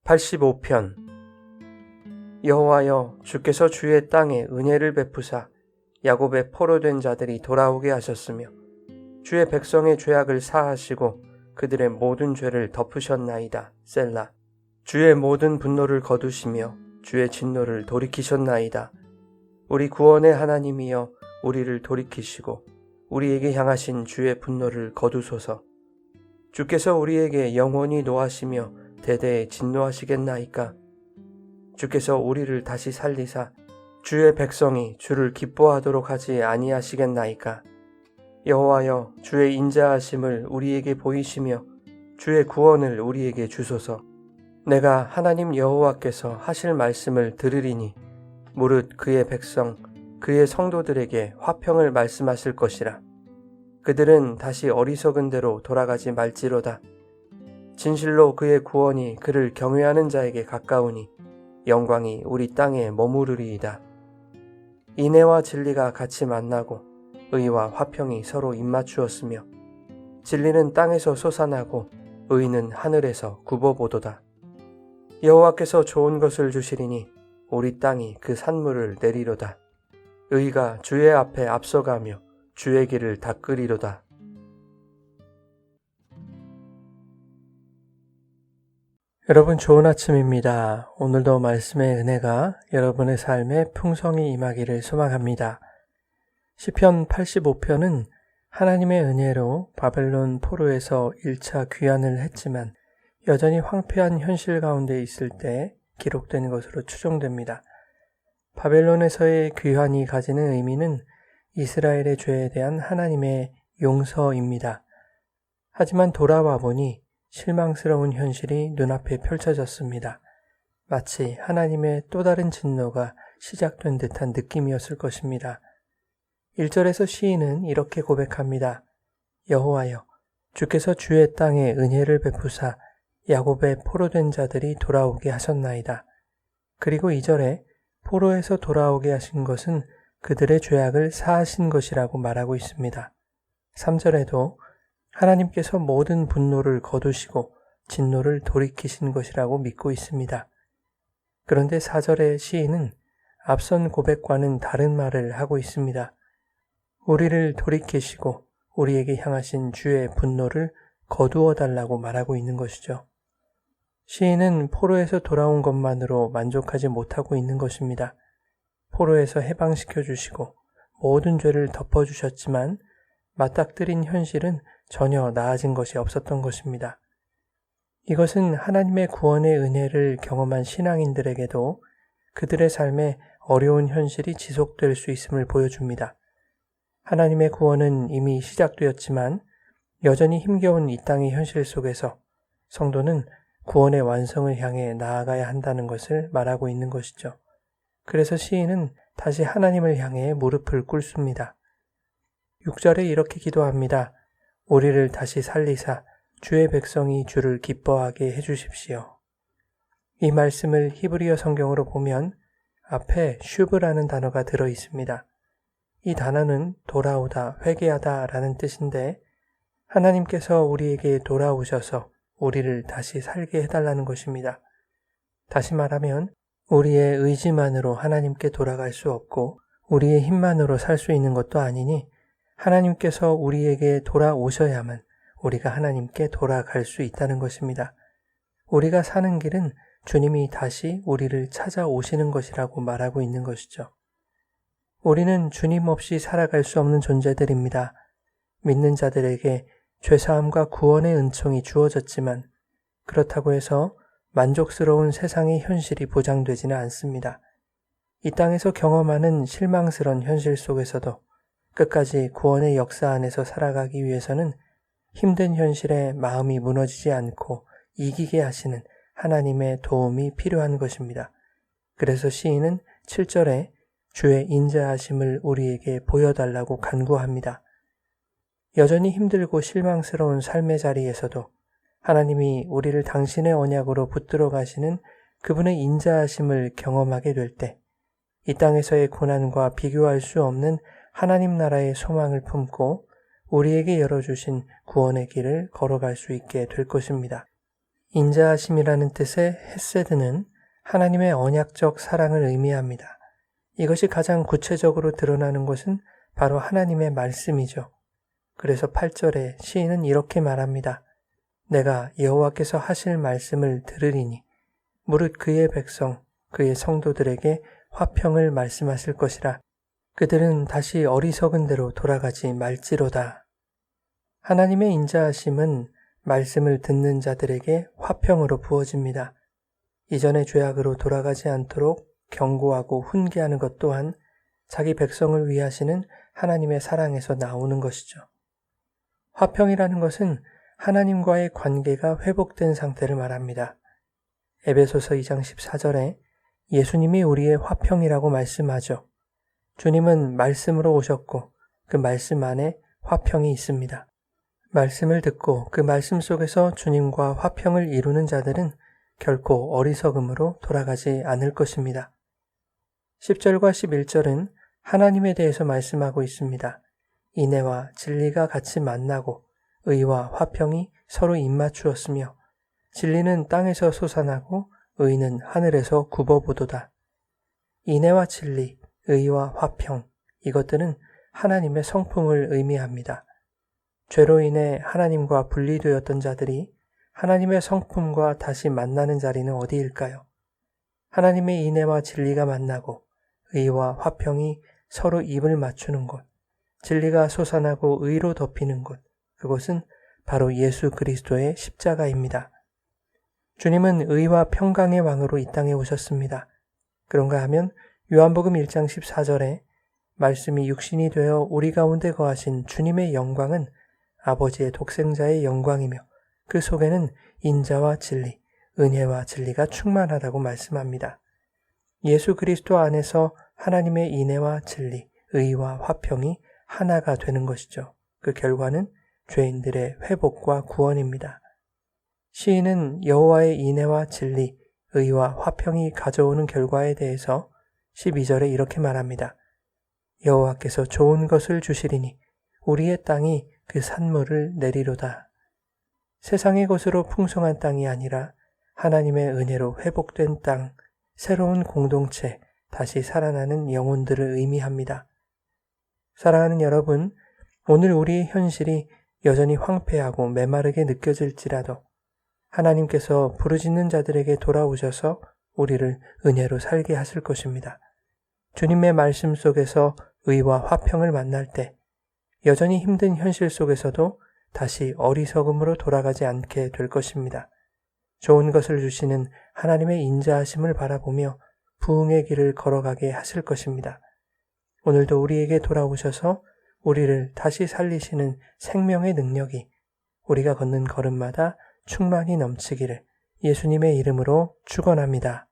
85편. 여호와여, 주께서 주의 땅에 은혜를 베푸사 야곱의 포로된 자들이 돌아오게 하셨으며 주의 백성의 죄악을 사하시고 그들의 모든 죄를 덮으셨나이다. 셀라. 주의 모든 분노를 거두시며 주의 진노를 돌이키셨나이다. 우리 구원의 하나님이여, 우리를 돌이키시고 우리에게 향하신 주의 분노를 거두소서. 주께서 우리에게 영원히 노하시며 대대에 진노하시겠나이까? 주께서 우리를 다시 살리사 주의 백성이 주를 기뻐하도록 하지 아니하시겠나이까? 여호와여, 주의 인자하심을 우리에게 보이시며 주의 구원을 우리에게 주소서. 내가 하나님 여호와께서 하실 말씀을 들으리니 무릇 그의 백성, 그의 성도들에게 화평을 말씀하실 것이라. 그들은 다시 어리석은 대로 돌아가지 말지로다. 진실로 그의 구원이 그를 경외하는 자에게 가까우니 영광이 우리 땅에 머무르리이다. 인애와 진리가 같이 만나고 의와 화평이 서로 입맞추었으며 진리는 땅에서 솟아나고 의는 하늘에서 굽어보도다. 여호와께서 좋은 것을 주시리니 우리 땅이 그 산물을 내리로다. 의가 주의 앞에 앞서가며 주의 길을 닦으리로다. 여러분, 좋은 아침입니다. 오늘도 말씀의 은혜가 여러분의 삶에 풍성히 임하기를 소망합니다. 시편 85편은 하나님의 은혜로 바벨론 포로에서 1차 귀환을 했지만 여전히 황폐한 현실 가운데 있을 때 기록된 것으로 추정됩니다. 바벨론에서의 귀환이 가지는 의미는 이스라엘의 죄에 대한 하나님의 용서입니다. 하지만 돌아와 보니 실망스러운 현실이 눈앞에 펼쳐졌습니다. 마치 하나님의 또 다른 진노가 시작된 듯한 느낌이었을 것입니다. 1절에서 시인은 이렇게 고백합니다. 여호와여, 주께서 주의 땅에 은혜를 베푸사 야곱의 포로된 자들이 돌아오게 하셨나이다. 그리고 2절에 포로에서 돌아오게 하신 것은 그들의 죄악을 사하신 것이라고 말하고 있습니다. 3절에도 하나님께서 모든 분노를 거두시고 진노를 돌이키신 것이라고 믿고 있습니다. 그런데 4절의 시인은 앞선 고백과는 다른 말을 하고 있습니다. 우리를 돌이키시고 우리에게 향하신 주의 분노를 거두어 달라고 말하고 있는 것이죠. 시인은 포로에서 돌아온 것만으로 만족하지 못하고 있는 것입니다. 포로에서 해방시켜 주시고 모든 죄를 덮어주셨지만 맞닥뜨린 현실은 전혀 나아진 것이 없었던 것입니다. 이것은 하나님의 구원의 은혜를 경험한 신앙인들에게도 그들의 삶에 어려운 현실이 지속될 수 있음을 보여줍니다. 하나님의 구원은 이미 시작되었지만 여전히 힘겨운 이 땅의 현실 속에서 성도는 구원의 완성을 향해 나아가야 한다는 것을 말하고 있는 것이죠. 그래서 시인은 다시 하나님을 향해 무릎을 꿇습니다. 6절에 이렇게 기도합니다. 우리를 다시 살리사 주의 백성이 주를 기뻐하게 해주십시오. 이 말씀을 히브리어 성경으로 보면 앞에 슈브라는 단어가 들어 있습니다. 이 단어는 돌아오다, 회개하다 라는 뜻인데 하나님께서 우리에게 돌아오셔서 우리를 다시 살게 해달라는 것입니다. 다시 말하면 우리의 의지만으로 하나님께 돌아갈 수 없고 우리의 힘만으로 살 수 있는 것도 아니니 하나님께서 우리에게 돌아오셔야만 우리가 하나님께 돌아갈 수 있다는 것입니다. 우리가 사는 길은 주님이 다시 우리를 찾아오시는 것이라고 말하고 있는 것이죠. 우리는 주님 없이 살아갈 수 없는 존재들입니다. 믿는 자들에게 죄사함과 구원의 은총이 주어졌지만 그렇다고 해서 만족스러운 세상의 현실이 보장되지는 않습니다. 이 땅에서 경험하는 실망스러운 현실 속에서도 끝까지 구원의 역사 안에서 살아가기 위해서는 힘든 현실에 마음이 무너지지 않고 이기게 하시는 하나님의 도움이 필요한 것입니다. 그래서 시인은 7절에 주의 인자하심을 우리에게 보여달라고 간구합니다. 여전히 힘들고 실망스러운 삶의 자리에서도 하나님이 우리를 당신의 언약으로 붙들어 가시는 그분의 인자하심을 경험하게 될 때 이 땅에서의 고난과 비교할 수 없는 하나님 나라의 소망을 품고 우리에게 열어주신 구원의 길을 걸어갈 수 있게 될 것입니다. 인자하심이라는 뜻의 헤세드는 하나님의 언약적 사랑을 의미합니다. 이것이 가장 구체적으로 드러나는 것은 바로 하나님의 말씀이죠. 그래서 8절에 시인은 이렇게 말합니다. 내가 여호와께서 하실 말씀을 들으리니 무릇 그의 백성, 그의 성도들에게 화평을 말씀하실 것이라. 그들은 다시 어리석은 대로 돌아가지 말지로다. 하나님의 인자하심은 말씀을 듣는 자들에게 화평으로 부어집니다. 이전의 죄악으로 돌아가지 않도록 경고하고 훈계하는 것 또한 자기 백성을 위하시는 하나님의 사랑에서 나오는 것이죠. 화평이라는 것은 하나님과의 관계가 회복된 상태를 말합니다. 에베소서 2장 14절에 예수님이 우리의 화평이라고 말씀하죠. 주님은 말씀으로 오셨고 그 말씀 안에 화평이 있습니다. 말씀을 듣고 그 말씀 속에서 주님과 화평을 이루는 자들은 결코 어리석음으로 돌아가지 않을 것입니다. 10절과 11절은 하나님에 대해서 말씀하고 있습니다. 인애와 진리가 같이 만나고 의와 화평이 서로 입맞추었으며 진리는 땅에서 솟아나고 의는 하늘에서 굽어보도다. 인애와 진리, 의와 화평, 이것들은 하나님의 성품을 의미합니다. 죄로 인해 하나님과 분리되었던 자들이 하나님의 성품과 다시 만나는 자리는 어디일까요? 하나님의 인애와 진리가 만나고 의와 화평이 서로 입을 맞추는 곳, 진리가 솟아나고 의로 덮이는 곳, 그곳은 바로 예수 그리스도의 십자가입니다. 주님은 의와 평강의 왕으로 이 땅에 오셨습니다. 그런가 하면 요한복음 1장 14절에 말씀이 육신이 되어 우리 가운데 거하신 주님의 영광은 아버지의 독생자의 영광이며 그 속에는 인자와 진리, 은혜와 진리가 충만하다고 말씀합니다. 예수 그리스도 안에서 하나님의 인애와 진리, 의와 화평이 하나가 되는 것이죠. 그 결과는 죄인들의 회복과 구원입니다. 시인은 여호와의 인애와 진리, 의와 화평이 가져오는 결과에 대해서 12절에 이렇게 말합니다. 여호와께서 좋은 것을 주시리니 우리의 땅이 그 산물을 내리로다. 세상의 것으로 풍성한 땅이 아니라 하나님의 은혜로 회복된 땅, 새로운 공동체, 다시 살아나는 영혼들을 의미합니다. 사랑하는 여러분, 오늘 우리의 현실이 여전히 황폐하고 메마르게 느껴질지라도 하나님께서 부르짖는 자들에게 돌아오셔서 우리를 은혜로 살게 하실 것입니다. 주님의 말씀 속에서 의와 화평을 만날 때 여전히 힘든 현실 속에서도 다시 어리석음으로 돌아가지 않게 될 것입니다. 좋은 것을 주시는 하나님의 인자하심을 바라보며 부흥의 길을 걸어가게 하실 것입니다. 오늘도 우리에게 돌아오셔서 우리를 다시 살리시는 생명의 능력이 우리가 걷는 걸음마다 충만히 넘치기를 예수님의 이름으로 축원합니다.